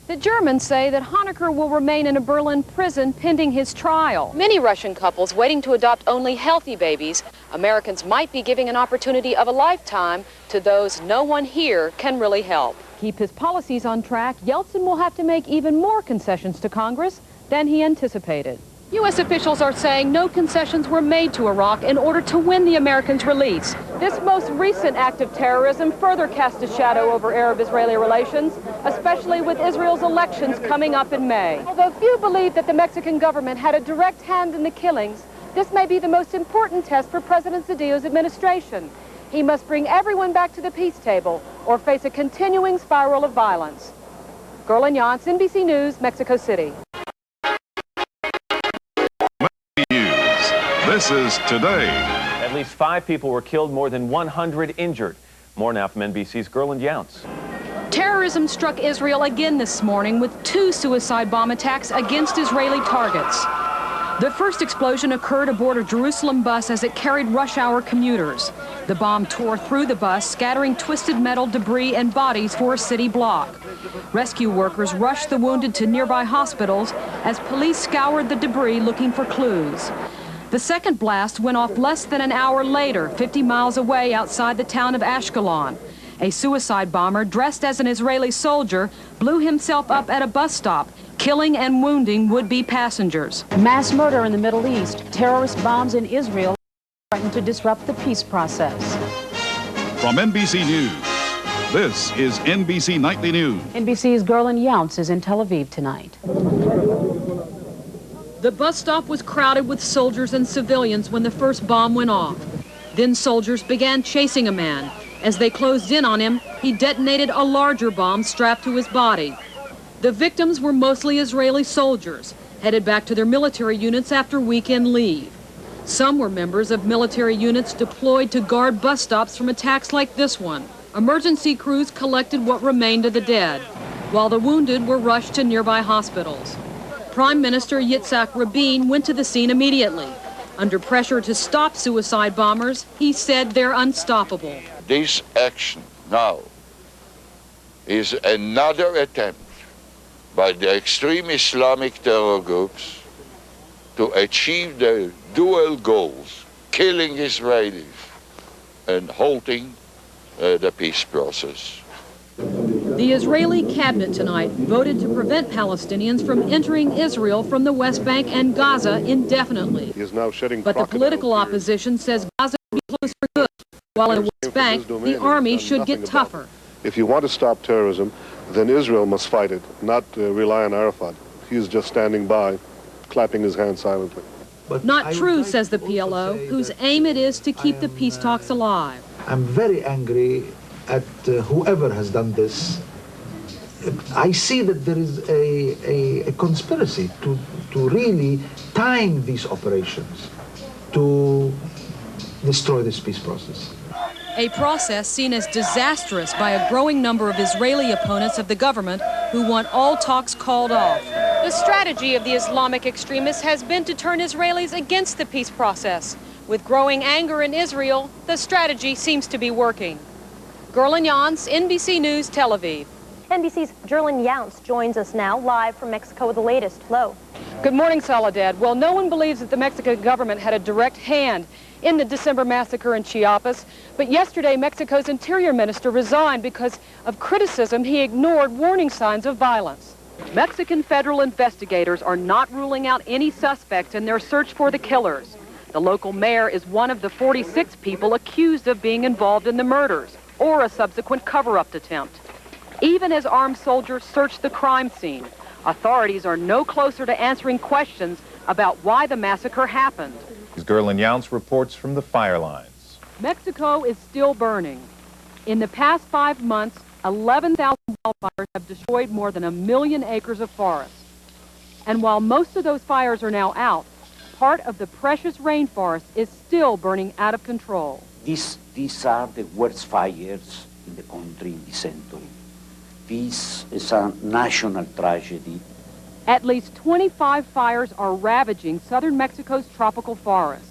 The Germans say that Honecker will remain in a Berlin prison pending his trial. Many Russian couples waiting to adopt only healthy babies, Americans might be giving an opportunity of a lifetime to those no one here can really help. Keep his policies on track, Yeltsin will have to make even more concessions to Congress than he anticipated. U.S. officials are saying no concessions were made to Iraq in order to win the Americans' release. This most recent act of terrorism further casts a shadow over Arab-Israeli relations, especially with Israel's elections coming up in May. Although few believe that the Mexican government had a direct hand in the killings, this may be the most important test for President Zedillo's administration. He must bring everyone back to the peace table or face a continuing spiral of violence. Gerlind Younts, NBC News, Mexico City. This is Today. At least 5 people were killed, more than 100 injured. More now from NBC's Gerlind Younts. Terrorism struck Israel again this morning with 2 suicide bomb attacks against Israeli targets. The first explosion occurred aboard a Jerusalem bus as it carried rush-hour commuters. The bomb tore through the bus, scattering twisted metal, debris, and bodies for a city block. Rescue workers rushed the wounded to nearby hospitals as police scoured the debris looking for clues. The second blast went off less than an hour later, 50 miles away outside the town of Ashkelon. A suicide bomber dressed as an Israeli soldier blew himself up at a bus stop, killing and wounding would-be passengers. Mass murder in the Middle East. Terrorist bombs in Israel threaten to disrupt the peace process. From NBC News, this is NBC Nightly News. NBC's Gerlind Younts is in Tel Aviv tonight. The bus stop was crowded with soldiers and civilians when the first bomb went off. Then soldiers began chasing a man. As they closed in on him, he detonated a larger bomb strapped to his body. The victims were mostly Israeli soldiers, headed back to their military units after weekend leave. Some were members of military units deployed to guard bus stops from attacks like this one. Emergency crews collected what remained of the dead, while the wounded were rushed to nearby hospitals. Prime Minister Yitzhak Rabin went to the scene immediately. Under pressure to stop suicide bombers, he said they're unstoppable. This action now is another attempt by the extreme Islamic terror groups to achieve their dual goals, killing Israelis and halting the peace process. The Israeli cabinet tonight voted to prevent Palestinians from entering Israel from the West Bank and Gaza indefinitely. He is now shedding but the political opposition says Gaza will be closed for good, while in the West Bank, the army should get tougher. If you want to stop terrorism, then Israel must fight it, not rely on Arafat. He is just standing by, clapping his hands silently. But not true, says the PLO, whose aim it is to keep the peace talks alive. I'm very angry at whoever has done this. I see that there is a conspiracy to really time these operations to destroy this peace process. A process seen as disastrous by a growing number of Israeli opponents of the government who want all talks called off. The strategy of the Islamic extremists has been to turn Israelis against the peace process. With growing anger in Israel, the strategy seems to be working. Gerlind Younts, NBC News, Tel Aviv. NBC's Gerlind Younts joins us now live from Mexico with the latest. Hello. Good morning, Soledad. Well, no one believes that the Mexican government had a direct hand in the December massacre in Chiapas, but yesterday Mexico's interior minister resigned because of criticism he ignored warning signs of violence. Mexican federal investigators are not ruling out any suspects in their search for the killers. The local mayor is one of the 46 people accused of being involved in the murders or a subsequent cover-up attempt. Even as armed soldiers search the crime scene, authorities are no closer to answering questions about why the massacre happened. Gerlind Younts reports from the fire lines. Mexico is still burning. In the past 5 months, 11,000 wildfires have destroyed more than 1 million acres of forest. And while most of those fires are now out, part of the precious rainforest is still burning out of control. These are the worst fires in the country in this century. This is a national tragedy. At least 25 fires are ravaging southern Mexico's tropical forests.